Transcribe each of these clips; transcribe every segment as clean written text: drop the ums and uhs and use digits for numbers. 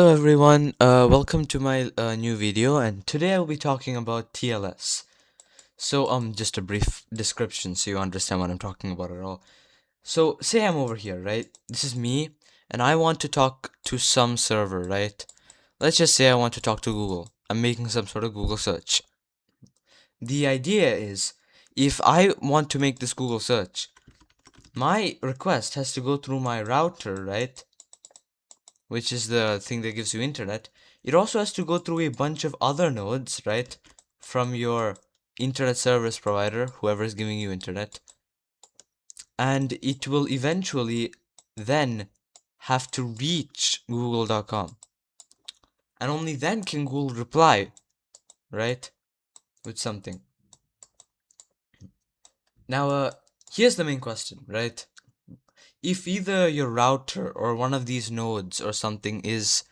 Hello everyone, welcome to my new video, and today I will be talking about TLS. Just a brief description so you understand what I'm talking about at all. So say I'm over here, right? This is me, and I want to talk to some server, right? Let's just say I want to talk to Google. I'm making some sort of Google search. The idea is, if I want to make this Google search, my request has to go through my router, right? Which is the thing that gives you internet. It also has to go through a bunch of other nodes, right? From your internet service provider, whoever is giving you internet. And it will eventually then have to reach google.com. And only then can Google reply, right? With something. Now, here's the main question, right? If either your router or one of these nodes or something is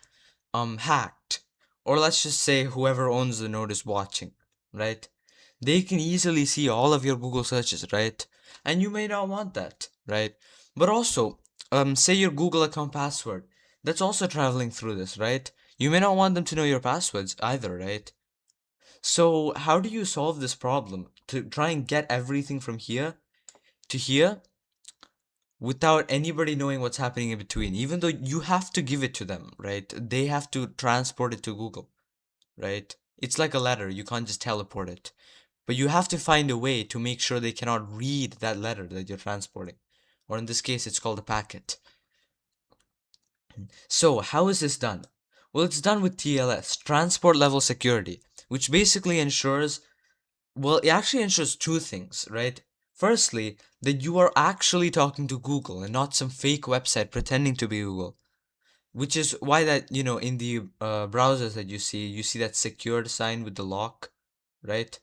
hacked, or let's just say whoever owns the node is watching, right? They can easily see all of your Google searches, right? And you may not want that, right? But also, say your Google account password, that's also traveling through this, right? You may not want them to know your passwords either, right? So how do you solve this problem to try and get everything from here to here without anybody knowing what's happening in between? Even though you have to give it to them, right? They have to transport it to Google, right? It's like a letter, you can't just teleport it. But you have to find a way to make sure they cannot read that letter that you're transporting. Or in this case, it's called a packet. So, how is this done? Well, it's done with TLS, Transport Level Security, which basically ensures, well, it actually ensures two things, right? Firstly, that you are actually talking to Google and not some fake website pretending to be Google. Which is why that, in the browsers that you see that secured sign with the lock, right?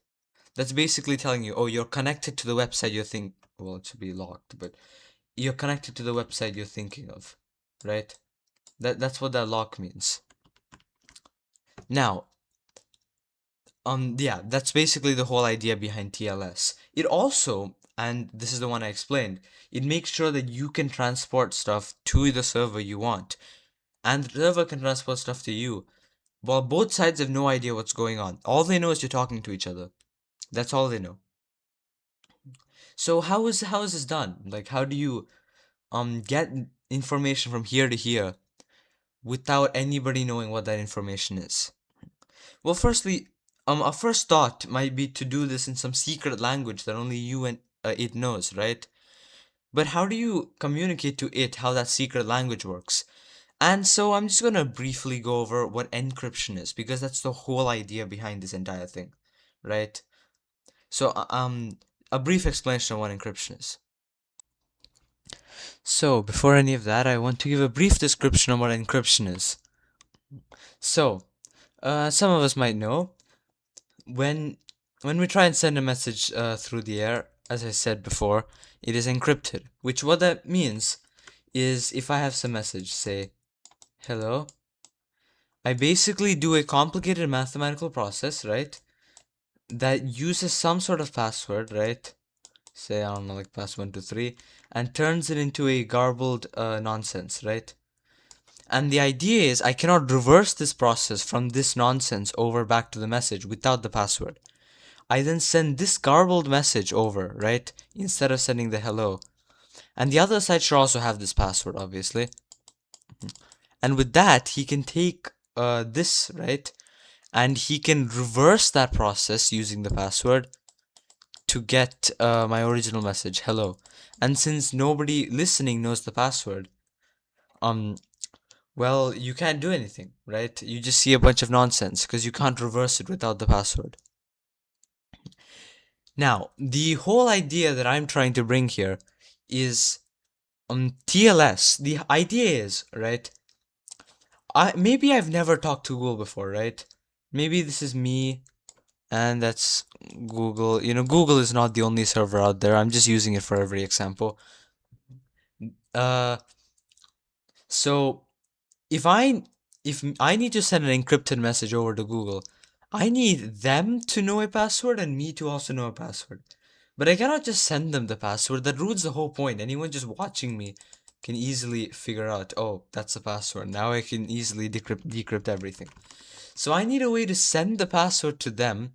That's basically telling you, oh, you're connected to the website you think, well, it should be locked, but you're connected to the website you're thinking of, right? That's what that lock means. Now, yeah, that's basically the whole idea behind TLS. It also, and this is the one I explained, it makes sure that you can transport stuff to the server you want, and the server can transport stuff to you. While both sides have no idea what's going on. All they know is you're talking to each other. That's all they know. So how is this done? Like, how do you get information from here to here without anybody knowing what that information is? Well, firstly, a first thought might be to do this in some secret language that only you and it knows, right? But how do you communicate to it how that secret language works? And so I'm just gonna briefly go over what encryption is, because that's the whole idea behind this entire thing, right? So a brief explanation of what encryption is. So, before any of that, I want to give a brief description of what encryption is. So, some of us might know when when we try and send a message through the air, as I said before, it is encrypted. Which what that means is if I have some message, say hello, I basically do a complicated mathematical process, right? That uses some sort of password, right? Say I don't know, like pass 123, and turns it into a garbled nonsense, right? And the idea is I cannot reverse this process from this nonsense over back to the message without the password. I then send this garbled message over, right? Instead of sending the hello. And the other side should also have this password, obviously. And with that, he can take this, right? And he can reverse that process using the password to get my original message, hello. And since nobody listening knows the password, um, well, you can't do anything, right? You just see a bunch of nonsense because you can't reverse it without the password. Now, the whole idea that I'm trying to bring here is TLS. The idea is, right? Maybe I've never talked to Google before, right? Maybe this is me and that's Google. Google is not the only server out there. I'm just using it for every example. Uh, so if I need to send an encrypted message over to Google, I need them to know a password and me to also know a password. But I cannot just send them the password. That ruins the whole point. Anyone just watching me can easily figure out, oh, that's the password. Now I can easily decrypt everything. So I need a way to send the password to them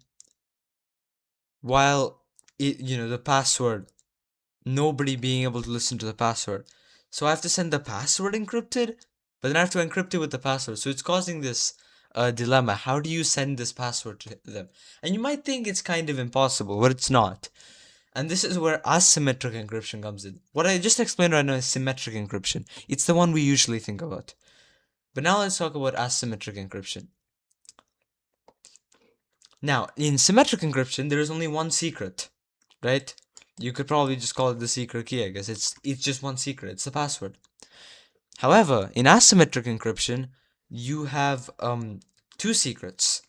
while the password, nobody being able to listen to the password. So I have to send the password encrypted, but then I have to encrypt it with the password. So it's causing this dilemma. How do you send this password to them? And you might think it's kind of impossible, but it's not. And this is where asymmetric encryption comes in. What I just explained right now is symmetric encryption. It's the one we usually think about. But now let's talk about asymmetric encryption. Now, in symmetric encryption, there is only one secret, right? You could probably just call it the secret key, I guess. It's just one secret. It's the password. However, in asymmetric encryption, you have two secrets.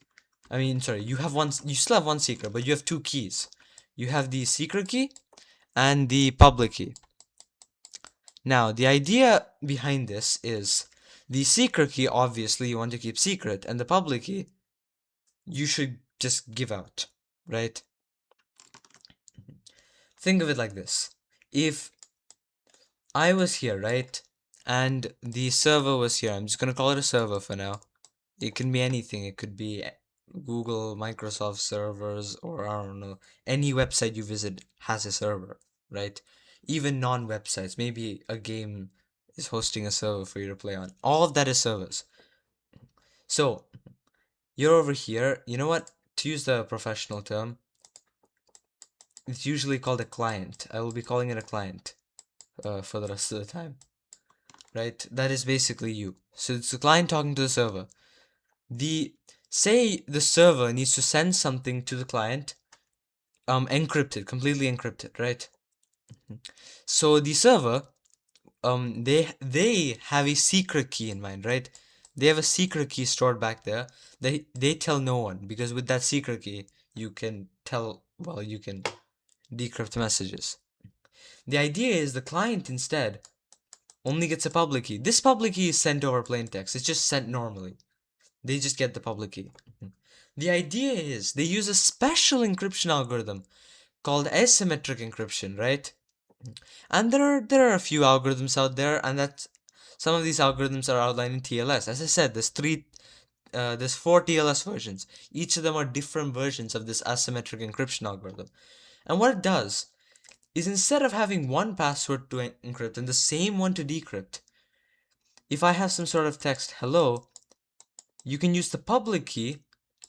I mean, sorry, you still have one secret, but you have two keys. You have the secret key and the public key. Now, the idea behind this is the secret key, obviously, you want to keep secret, and the public key, you should just give out, right? Think of it like this. If I was here, right, and the server was here, I'm just going to call it a server for now. It can be anything. It could be Google, Microsoft servers, or I don't know, any website you visit has a server, right? Even non-websites. Maybe a game is hosting a server for you to play on. All of that is servers. So, you're over here. You know what? To use the professional term, it's usually called a client. I will be calling it a client for the rest of the time, right? That is basically you. So it's the client talking to the server. Say the server needs to send something to the client, encrypted, completely encrypted, right? So the server, they have a secret key in mind, right? They have a secret key stored back there. They tell no one, because with that secret key, you can decrypt messages. The idea is the client instead only gets a public key. This public key is sent over plain text. It's just sent normally. They just get the public key. The idea is they use a special encryption algorithm called asymmetric encryption, right? And there are a few algorithms out there, and that some of these algorithms are outlined in TLS. As I said, there's 4 TLS versions. Each of them are different versions of this asymmetric encryption algorithm. And what it does is, instead of having one password to encrypt and the same one to decrypt, if I have some sort of text hello, you can use the public key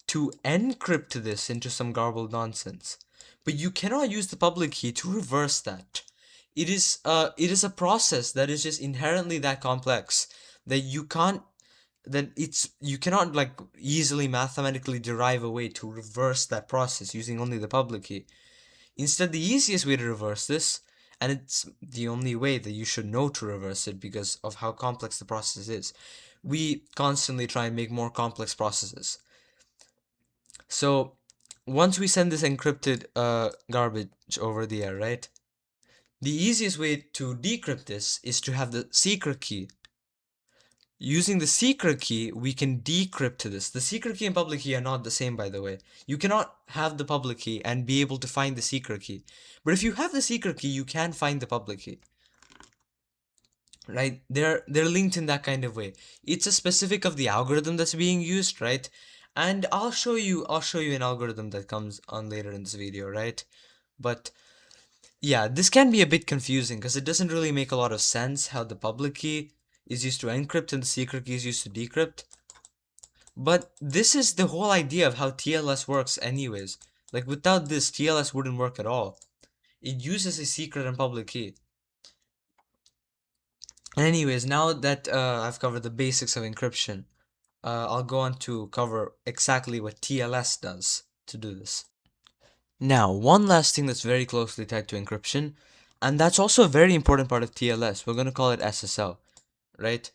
to encrypt this into some garbled nonsense. But you cannot use the public key to reverse that. It is a process that is just inherently that complex that you cannot like easily mathematically derive a way to reverse that process using only the public key. Instead, the easiest way to reverse this, and it's the only way that you should know to reverse it because of how complex the process is, we constantly try and make more complex processes. So once we send this encrypted garbage over the air, right? The easiest way to decrypt this is to have the secret key. Using the secret key, we can decrypt this. The secret key and public key are not the same, by the way. You cannot have the public key and be able to find the secret key. But if you have the secret key, you can find the public key. Right? They're linked in that kind of way. It's a specific of the algorithm that's being used, right? And I'll show you an algorithm that comes on later in this video, right? But yeah, this can be a bit confusing because it doesn't really make a lot of sense how the public key is used to encrypt and the secret key is used to decrypt. But this is the whole idea of how TLS works anyways. Like without this, TLS wouldn't work at all. It uses a secret and public key. Anyways, now that I've covered the basics of encryption, I'll go on to cover exactly what TLS does to do this. Now, one last thing that's very closely tied to encryption, and that's also a very important part of TLS, we're going to call it SSL, right?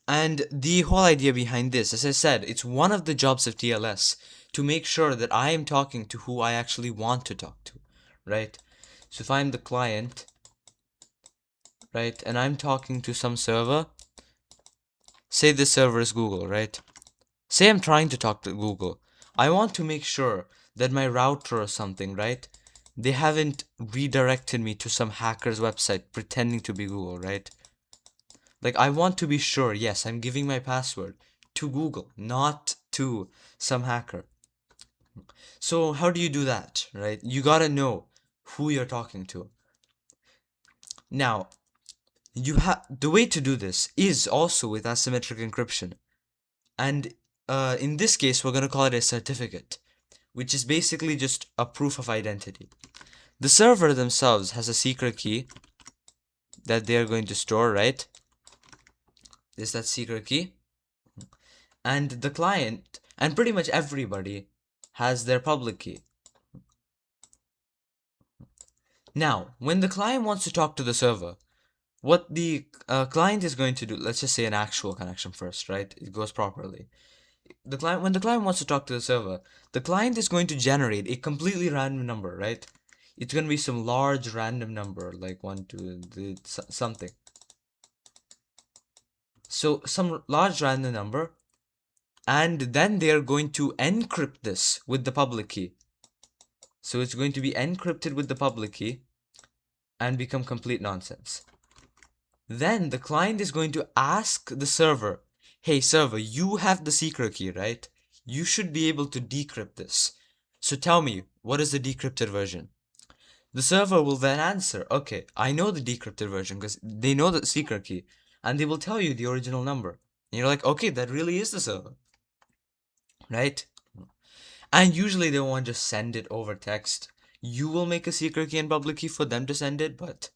And the whole idea behind this, as I said, it's one of the jobs of TLS to make sure that I am talking to who I actually want to talk to, right? So if I'm the client, right, and I'm talking to some server, say this server is Google, right? Say I'm trying to talk to Google. I want to make sure that my router or something, right? They haven't redirected me to some hacker's website pretending to be Google, right? Like, I want to be sure, yes, I'm giving my password to Google, not to some hacker. So how do you do that, right? You gotta know who you're talking to. Now, the way to do this is also with asymmetric encryption. And in this case, we're gonna call it a certificate, which is basically just a proof of identity. The server themselves has a secret key that they're going to store, right? Is that secret key? And the client, and pretty much everybody, has their public key. Now, when the client wants to talk to the server, what the client is going to do, let's just say an actual connection first, right? It goes properly. When the client wants to talk to the server, the client is going to generate a completely random number, right? It's going to be some large random number, like 1, 2, something. So some large random number, and then they are going to encrypt this with the public key. So it's going to be encrypted with the public key and become complete nonsense. Then the client is going to ask the server, hey server, you have the secret key, right? You should be able to decrypt this. So tell me, what is the decrypted version? The server will then answer, okay, I know the decrypted version because they know the secret key, and they will tell you the original number. And you're like, okay, that really is the server, right? And usually they won't just send it over text. You will make a secret key and public key for them to send it, but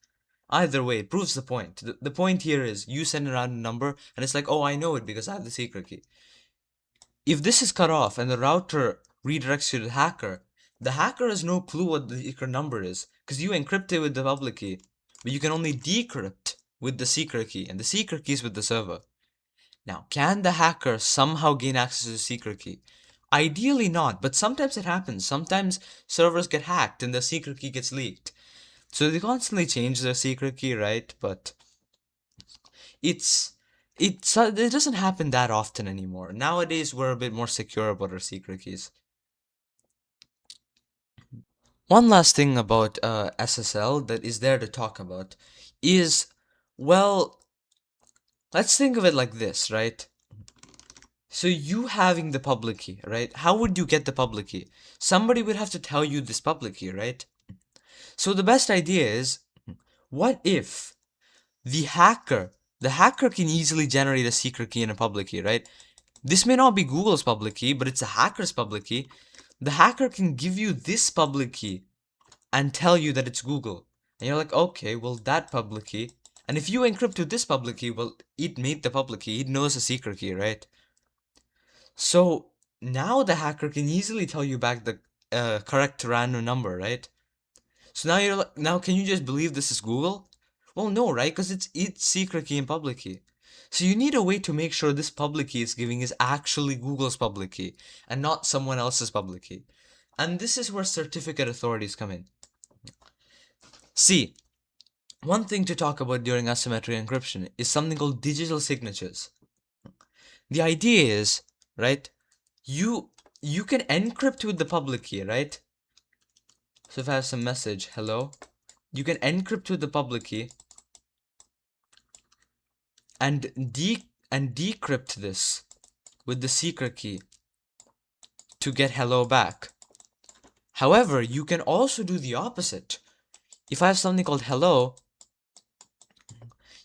either way, it proves the point. The point here is you send a random number, and it's like, oh, I know it because I have the secret key. If this is cut off and the router redirects you to the hacker has no clue what the secret number is because you encrypted with the public key, but you can only decrypt with the secret key, and the secret key is with the server. Now, can the hacker somehow gain access to the secret key? Ideally not, but sometimes it happens. Sometimes servers get hacked and the secret key gets leaked. So they constantly change their secret key, right? But it doesn't happen that often anymore. Nowadays, we're a bit more secure about our secret keys. One last thing about SSL that is there to talk about is, well, let's think of it like this, right? So you having the public key, right? How would you get the public key? Somebody would have to tell you this public key, right? So the best idea is, what if the hacker can easily generate a secret key and a public key, right? This may not be Google's public key, but it's a hacker's public key. The hacker can give you this public key and tell you that it's Google. And you're like, okay, well, that public key. And if you encrypt with this public key, well, it made the public key. It knows the secret key, right? So now the hacker can easily tell you back the correct random number, right? So now you're like, now can you just believe this is Google? Well, no, right? Because it's its secret key and public key. So you need a way to make sure this public key is giving is actually Google's public key and not someone else's public key. And this is where certificate authorities come in. See, one thing to talk about during asymmetric encryption is something called digital signatures. The idea is, right, you can encrypt with the public key, right? So if I have some message, hello, you can encrypt with the public key and decrypt this with the secret key to get hello back. However, you can also do the opposite. If I have something called hello,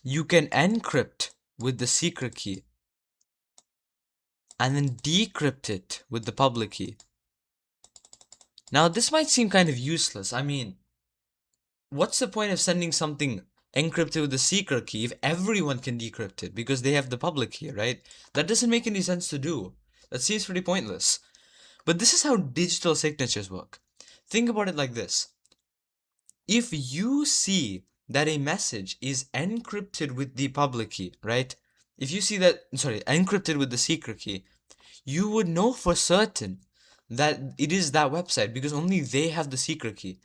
you can encrypt with the secret key and then decrypt it with the public key. Now, this might seem kind of useless. I mean, what's the point of sending something encrypted with the secret key if everyone can decrypt it because they have the public key, right? That doesn't make any sense to do. That seems pretty pointless. But this is how digital signatures work. Think about it like this. If you see that a message is encrypted with the public key, right? If you see that, sorry, encrypted with the secret key, you would know for certain that it is that website because only they have the secret key.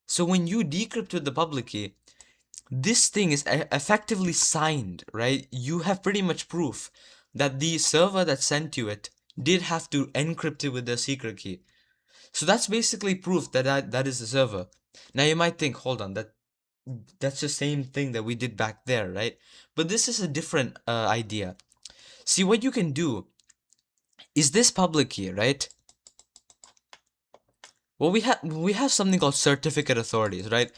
So when you decrypt with the public key, this thing is effectively signed, right? You have pretty much proof that the server that sent you it did have to encrypt it with the secret key. So that's basically proof that that is the server. Now you might think, hold on, that's the same thing that we did back there, right? But this is a different idea. See, what you can do is this public key, right? Well, we have something called certificate authorities, right?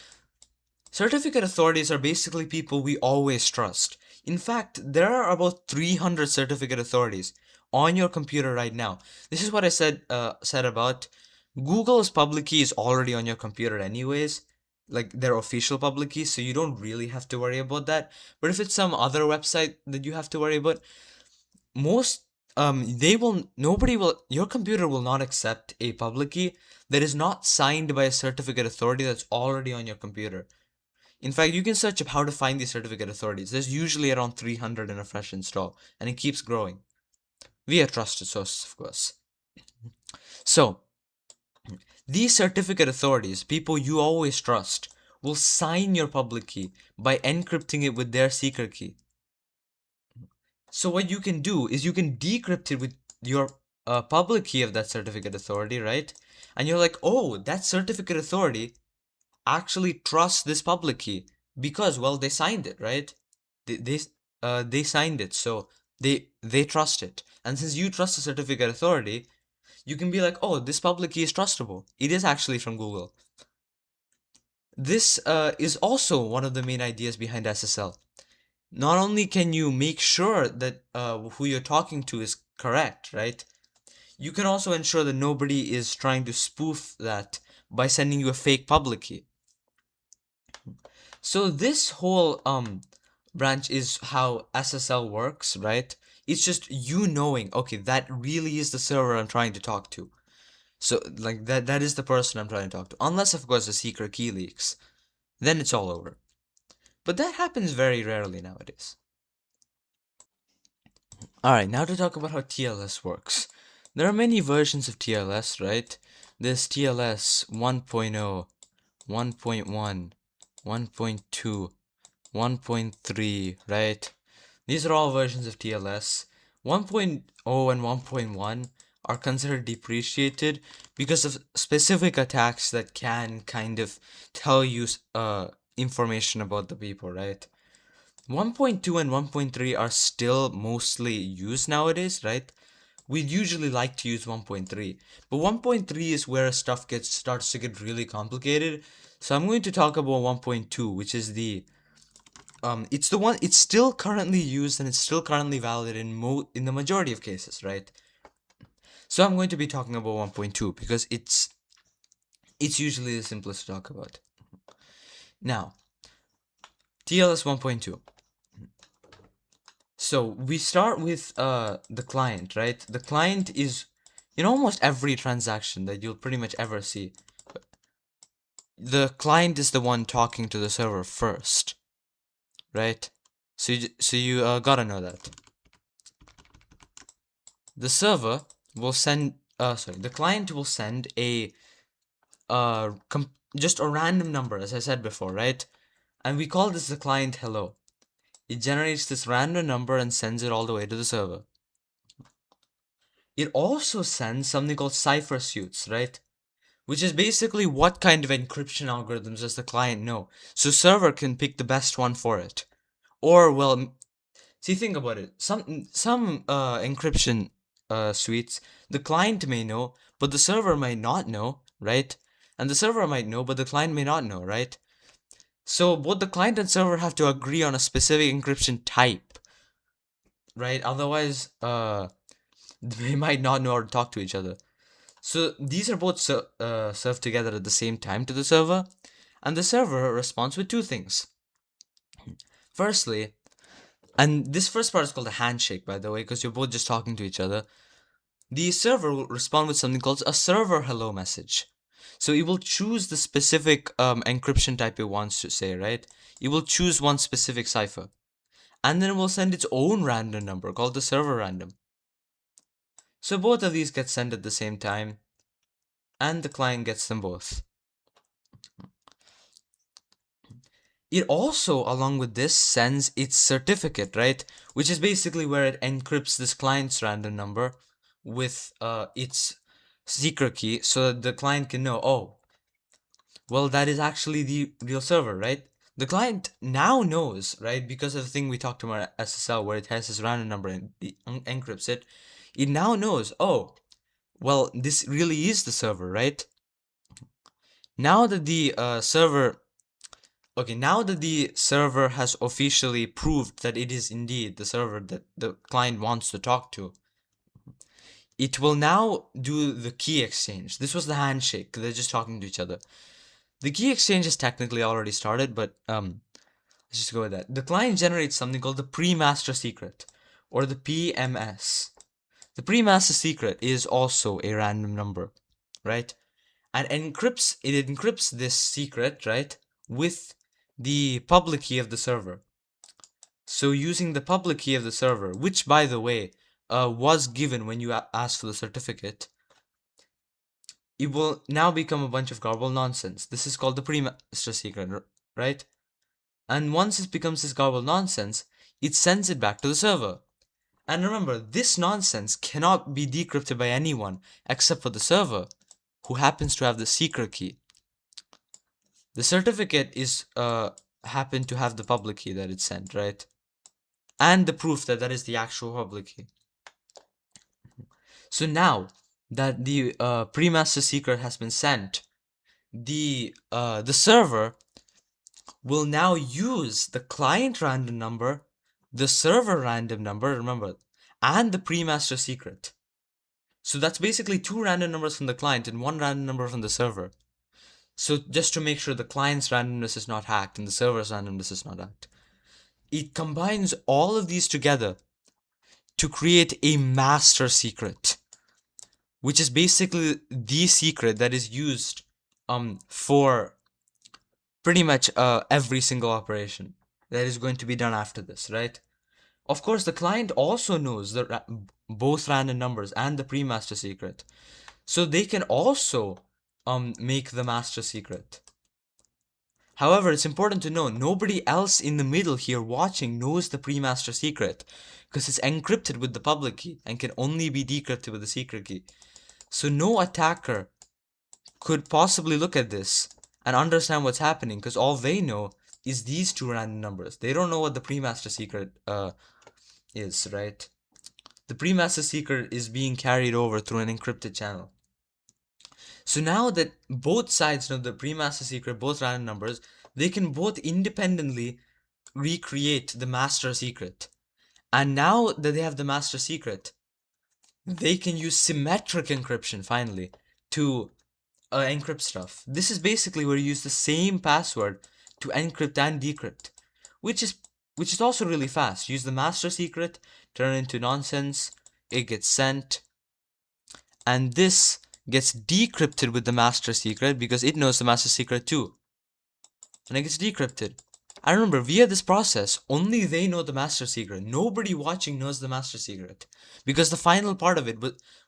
Certificate authorities are basically people we always trust. In fact, there are about 300 certificate authorities on your computer right now. This is what I said about Google's public key is already on your computer anyways, like their official public key, so you don't really have to worry about that. But if it's some other website that you have to worry about, most they will nobody will your computer will not accept a public key that is not signed by a certificate authority that's already on your computer. In fact, you can search up how to find these certificate authorities. There's usually around 300 in a fresh install, and it keeps growing via trusted sources, of course. So, these certificate authorities, people you always trust, will sign your public key by encrypting it with their secret key. So, what you can do is you can decrypt it with your public key of that certificate authority, right? And you're like, oh, that certificate authority actually trusts this public key because, well, they signed it, right? They signed it, so they trust it. And since you trust the certificate authority, you can be like, oh, this public key is trustable. It is actually from Google. This is also one of the main ideas behind SSL. Not only can you make sure that who you're talking to is correct, right? You can also ensure that nobody is trying to spoof that by sending you a fake public key. So this whole branch is how SSL works, right? It's just you knowing, okay, that really is the server I'm trying to talk to. So like that is the person I'm trying to talk to. Unless of course the secret key leaks. Then it's all over. But that happens very rarely nowadays. Alright, now to talk about how TLS works. There are many versions of TLS, right? There's TLS 1.0, 1.1, 1.2, 1.3, right? These are all versions of TLS. 1.0 and 1.1 are considered depreciated because of specific attacks that can kind of tell you information about the people, right? 1.2 and 1.3 are still mostly used nowadays, right? We'd usually like to use 1.3, but 1.3 is where stuff starts to get really complicated. So I'm going to talk about 1.2, which is it's the one, it's still currently used and it's still currently valid in the majority of cases, right? So I'm going to be talking about 1.2 because it's usually the simplest to talk about. Now, TLS 1.2. So we start with the client, right? The client is in almost every transaction that you'll pretty much ever see. The client is the one talking to the server first, right? So you gotta know that. The server will send the client will send a just a random number, as I said before, right? And we call this the client hello. It generates this random number and sends it all the way to the server. It also sends something called cipher suits, right? Which is basically what kind of encryption algorithms does the client know. So server can pick the best one for it. Or well, see, think about it. Some encryption suites the client may know, but the server might not know, right? And the server might know, but the client may not know, right? So both the client and server have to agree on a specific encryption type, right? Otherwise, they might not know how to talk to each other. So these are both served together at the same time to the server, and the server responds with two things. Firstly, and this first part is called a handshake, by the way, because you're both just talking to each other. The server will respond with something called a server hello message. So it will choose the specific encryption type it wants to say, right? It will choose one specific cipher. And then it will send its own random number called the server random. So both of these get sent at the same time, and the client gets them both. It also, along with this, sends its certificate, right? Which is basically where it encrypts this client's random number with its secret key so that the client can know, oh, well, that is actually the real server, right? The client now knows, right, because of the thing we talked about SSL where it has this random number and it encrypts it. It now knows, oh, well, this really is the server, right? Now that the server Okay, now that the server has officially proved that it is indeed the server that the client wants to talk to, it will now do the key exchange. This was the handshake. They're just talking to each other. The key exchange is technically already started, but let's just go with that. The client generates something called the pre-master secret, or the PMS. The pre-master secret is also a random number, right? And it encrypts this secret, right, with the public key of the server. So using the public key of the server, which by the way was given when you asked for the certificate, it will now become a bunch of garbled nonsense. This is called the pre-master secret, right? And once it becomes this garbled nonsense, it sends it back to the server. And remember, this nonsense cannot be decrypted by anyone except for the server, who happens to have the secret key. The certificate is happen to have the public key that it sent, right? And the proof that that is the actual public key. So now that the pre-master secret has been sent, the server will now use the client random number, the server random number, remember, and the pre-master secret. So that's basically two random numbers from the client and one random number from the server. So just to make sure the client's randomness is not hacked and the server's randomness is not hacked, it combines all of these together to create a master secret, which is basically the secret that is used for pretty much every single operation that is going to be done after this, right? Of course, the client also knows both random numbers and the pre-master secret, so they can also make the master secret. However, it's important to know nobody else in the middle here watching knows the pre-master secret because it's encrypted with the public key and can only be decrypted with the secret key. So no attacker could possibly look at this and understand what's happening because all they know is these two random numbers. They don't know what the pre-master secret is, right? The pre-master secret is being carried over through an encrypted channel. So now that both sides know the pre-master secret, both random numbers, they can both independently recreate the master secret. And now that they have the master secret, they can use symmetric encryption finally to encrypt stuff. This is basically where you use the same password to encrypt and decrypt, which is also really fast. Use the master secret, turn it into nonsense, it gets sent, and this gets decrypted with the master secret because it knows the master secret too, and it gets decrypted. I remember via this process, only they know the master secret. Nobody watching knows the master secret because the final part of it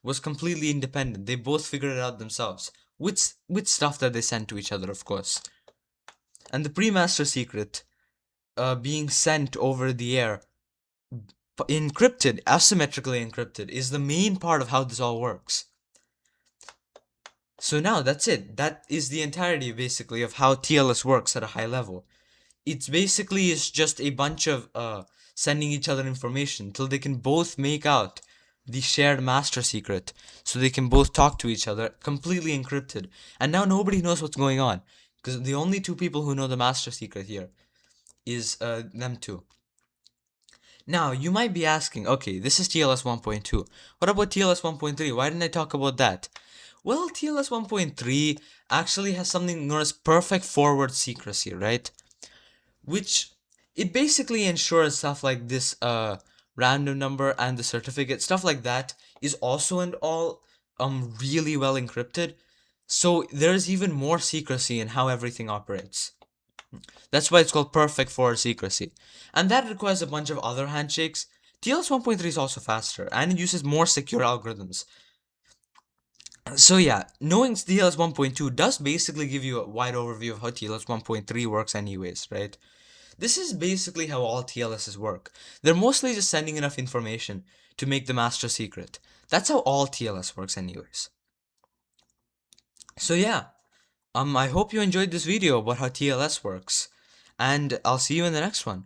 was completely independent. They both figured it out themselves with stuff that they sent to each other, of course. And the pre-master secret being sent over the air, encrypted, asymmetrically encrypted, is the main part of how this all works. So now that's it. That is the entirety basically of how TLS works at a high level. It's basically is just a bunch of sending each other information till they can both make out the shared master secret, so they can both talk to each other completely encrypted. And now nobody knows what's going on because the only two people who know the master secret here is them two. Now you might be asking, okay, this is TLS 1.2. What about TLS 1.3? Why didn't I talk about that? Well, TLS 1.3 actually has something known as perfect forward secrecy, right? Which it basically ensures stuff like this random number and the certificate, stuff like that is also and all really well encrypted. So there's even more secrecy in how everything operates. That's why it's called perfect forward secrecy. And that requires a bunch of other handshakes. TLS 1.3 is also faster and it uses more secure algorithms. So yeah, knowing TLS 1.2 does basically give you a wide overview of how TLS 1.3 works anyways, right? This is basically how all TLSs work. They're mostly just sending enough information to make the master secret. That's how all TLS works anyways. So yeah, I hope you enjoyed this video about how TLS works. and I'll see you in the next one.